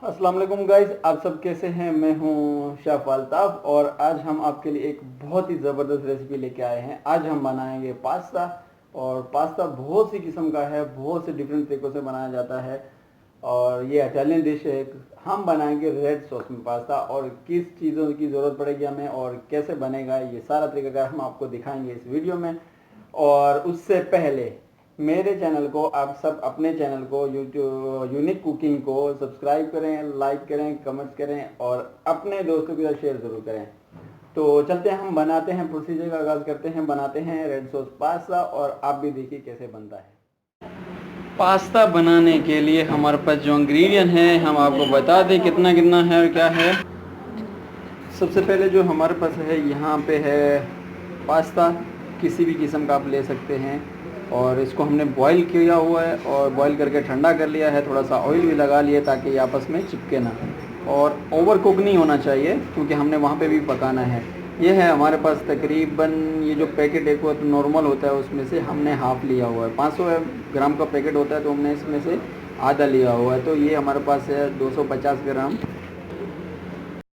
अस्सलाम वालेकुम गाइस, आप सब कैसे हैं। मैं हूं शेफ अल्ताफ और आज हम आपके लिए एक बहुत ही ज़बरदस्त रेसिपी लेके आए हैं। आज हम बनाएंगे पास्ता। और पास्ता बहुत सी किस्म का है, बहुत से डिफरेंट तरीक़ों से बनाया जाता है और ये इटालियन डिश है। हम बनाएंगे रेड सॉस में पास्ता और किस चीज़ों की ज़रूरत पड़ेगी हमें और कैसे बनेगा, ये सारा तरीक़ाकार हम आपको दिखाएंगे इस वीडियो में। और उससे पहले मेरे चैनल को, आप सब अपने चैनल को यूट्यूब यूनिक कुकिंग को सब्सक्राइब करें, लाइक करें, कमेंट्स करें और अपने दोस्तों के साथ शेयर ज़रूर करें। तो चलते हैं, हम बनाते हैं, प्रोसीजर का आगाज़ करते हैं। बनाते हैं रेड सॉस पास्ता और आप भी देखिए कैसे बनता है। पास्ता बनाने के लिए हमारे पास जो इंग्रेडिएंट हैं हम आपको बता दें कितना कितना है और क्या है। सबसे पहले जो हमारे पास है, यहाँ पे है पास्ता, किसी भी किस्म का आप ले सकते हैं। और इसको हमने बॉईल किया हुआ है और बॉईल करके ठंडा कर लिया है। थोड़ा सा ऑयल भी लगा लिया ताकि ये आपस में चिपके ना, और ओवर कुक नहीं होना चाहिए क्योंकि हमने वहाँ पे भी पकाना है। ये है हमारे पास तकरीबन, ये जो पैकेट एक वो तो नॉर्मल होता है, उसमें से हमने हाफ़ लिया हुआ है। 500 ग्राम का पैकेट होता है तो हमने इसमें से आधा लिया हुआ है, तो ये हमारे पास है 250 ग्राम।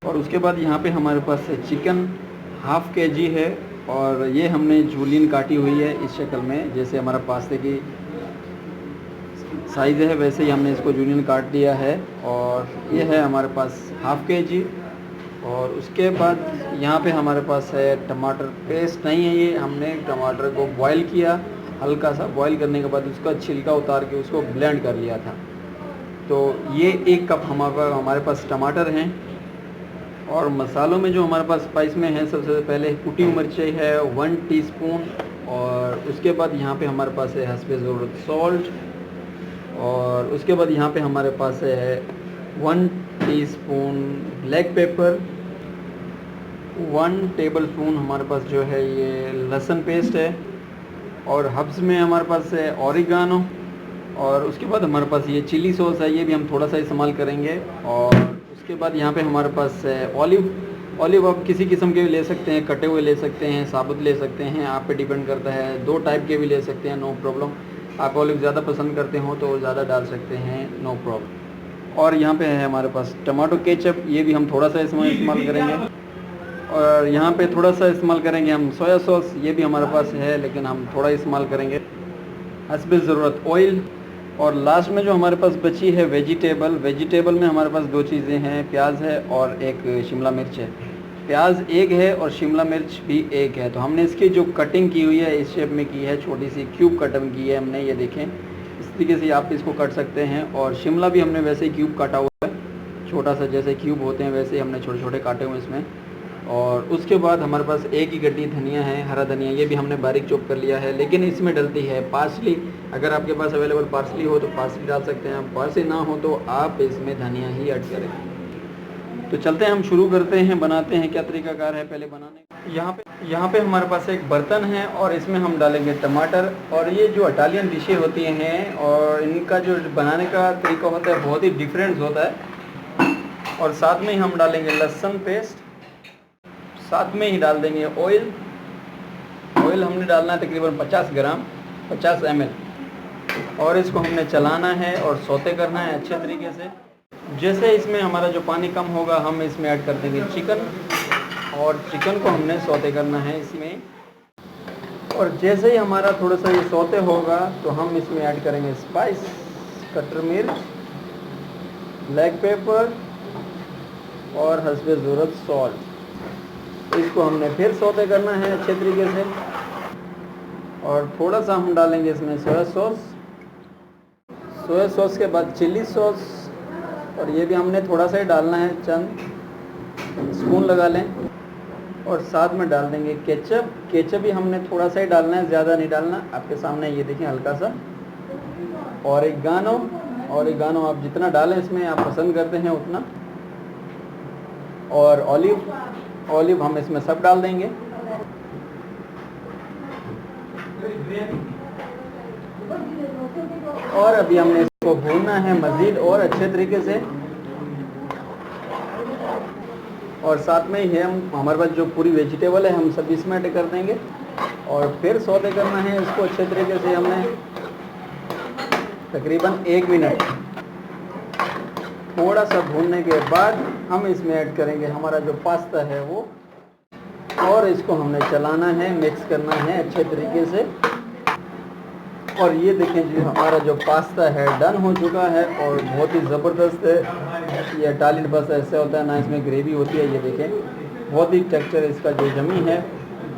और उसके बाद यहाँ पे हमारे पास है चिकन, हाफ़ केजी है। और ये हमने जूलियन काटी हुई है इस शक्ल में, जैसे हमारा पास्ते की साइज़ है वैसे ही हमने इसको जूलियन काट लिया है। और ये है हमारे पास हाफ़ केजी। और उसके बाद यहाँ पे हमारे पास है टमाटर पेस्ट, नहीं है ये, हमने टमाटर को बॉईल किया, हल्का सा बॉईल करने के बाद उसका छिलका उतार के उसको ब्लेंड कर लिया था। तो ये 1 कप हमारे पास टमाटर हैं। और मसालों में जो हमारे पास स्पाइस में है, सबसे पहले कुटी हुई मिर्ची है 1 टीस्पून। और उसके बाद यहाँ पे हमारे पास है हस्बे ज़रूरत सॉल्ट। और उसके बाद यहाँ पे हमारे पास है 1 टीस्पून ब्लैक पेपर, 1 टेबलस्पून हमारे पास जो है ये लहसुन पेस्ट है। और हब्स में हमारे पास है ऑरिगानो। और उसके बाद हमारे पास ये चिली सॉस है, ये भी हम थोड़ा सा इस्तेमाल करेंगे। और उसके बाद यहाँ पे हमारे पास है ऑलिव आप किसी किस्म के भी ले सकते हैं, कटे हुए ले सकते हैं, साबुत ले सकते हैं, आप पे डिपेंड करता है। 2 टाइप के भी ले सकते हैं, नो प्रॉब्लम। आप ऑलिव ज़्यादा पसंद करते हो तो ज़्यादा डाल सकते हैं, नो प्रॉब्लम। और यहाँ पे है हमारे पास टमाटो केचप, ये भी हम थोड़ा सा इस्तेमाल करेंगे। और यहाँ पे थोड़ा सा इस्तेमाल करेंगे हम सोया सॉस, ये भी हमारे पास है लेकिन हम थोड़ा इस्तेमाल करेंगे। हस्बे ज़रूरत ऑयल। और लास्ट में जो हमारे पास बची है वेजिटेबल में हमारे पास 2 चीज़ें हैं, प्याज है और एक शिमला मिर्च है। प्याज 1 है और शिमला मिर्च भी 1 है। तो हमने इसकी जो कटिंग की हुई है इस शेप में की है, छोटी सी क्यूब कटिंग की है हमने, ये देखें इस तरीके से आप इसको काट सकते हैं। और शिमला भी हमने वैसे ही क्यूब काटा हुआ है, छोटा सा जैसे क्यूब होते हैं वैसे ही हमने छोटे छोटे काटे हुए इसमें। और उसके बाद हमारे पास 1 ही गड्डी धनिया है, हरा धनिया, ये भी हमने बारीक चॉप कर लिया है। लेकिन इसमें डलती है पार्सली, अगर आपके पास अवेलेबल पार्सली हो तो पार्सली डाल सकते हैं, पार्सली ना हो तो आप इसमें धनिया ही ऐड करें। तो चलते हैं, हम शुरू करते हैं, बनाते हैं। क्या तरीकाकार है पहले बनाने का। यहाँ पे हमारे पास एक बर्तन है और इसमें हम डालेंगे टमाटर। और ये जो इटालियन डिशें होती हैं और इनका जो बनाने का तरीका होता है बहुत ही डिफरेंट होता है। और साथ में ही हम डालेंगे लहसुन पेस्ट, साथ में ही डाल देंगे ऑयल हमने डालना है तकरीबन 50 ग्राम, 50 ml। और इसको हमने चलाना है और सौते करना है अच्छे तरीके से। जैसे इसमें हमारा जो पानी कम होगा हम इसमें ऐड कर देंगे चिकन, और चिकन को हमने सौते करना है इसमें। और जैसे ही हमारा थोड़ा सा ये सौते होगा तो हम इसमें ऐड करेंगे स्पाइस, कटर मिर्च, ब्लैक पेपर और हस्बे ज़रूरत सॉल्ट। इसको हमने फिर सौते करना है अच्छे तरीके से। और थोड़ा सा हम डालेंगे इसमें सोया सॉस के बाद चिली सॉस, और ये भी हमने थोड़ा सा ही डालना है, चंद स्पून लगा लें। और साथ में डाल देंगे केचप भी हमने थोड़ा सा ही डालना है, ज़्यादा नहीं डालना, आपके सामने ये देखें हल्का सा। ऑरिगानो आप जितना डालें इसमें आप पसंद करते हैं उतना। और ऑलिव हम इसमें सब डाल देंगे। और अभी हमने इसको भूनना है मज़ीद और अच्छे तरीके से। और साथ में ही हमारे पास जो पूरी वेजिटेबल है हम सब इसमें ऐड कर देंगे। और फिर सौते करना है इसको अच्छे तरीके से हमने तकरीबन 1 मिनट। थोड़ा सा भूनने के बाद हम इसमें ऐड करेंगे हमारा जो पास्ता है वो, और इसको हमने चलाना है, मिक्स करना है अच्छे तरीके से। और ये देखें जी हमारा जो पास्ता है डन हो चुका है और बहुत ही ज़बरदस्त है। ये इटालियन पास्ता ऐसे होता है ना, इसमें ग्रेवी होती है। ये देखें बहुत ही टेक्सचर इसका जो जमी है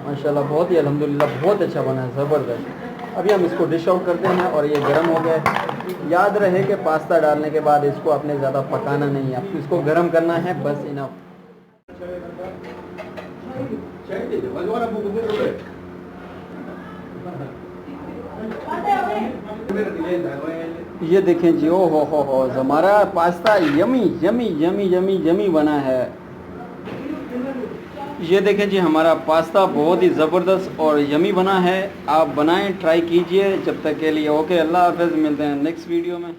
माशाल्लाह, बहुत ही अल्हम्दुलिल्लाह बहुत अच्छा बना है, ज़बरदस्त। अभी हम इसको डिश आउट करते हैं और ये गर्म हो गया है। याद रहे कि पास्ता डालने के बाद इसको आपने ज़्यादा पकाना नहीं है, आपको इसको गर्म करना है बस, इनफ। ये देखें जी, ओ हो हमारा pasta yummy yummy yummy yummy yummy बना है। ये देखें जी हमारा पास्ता बहुत ही ज़बरदस्त और यमी बना है। आप बनाएं, ट्राई कीजिए। जब तक के लिए ओके, अल्लाह हाफ़िज़, मिलते हैं नेक्स्ट वीडियो में।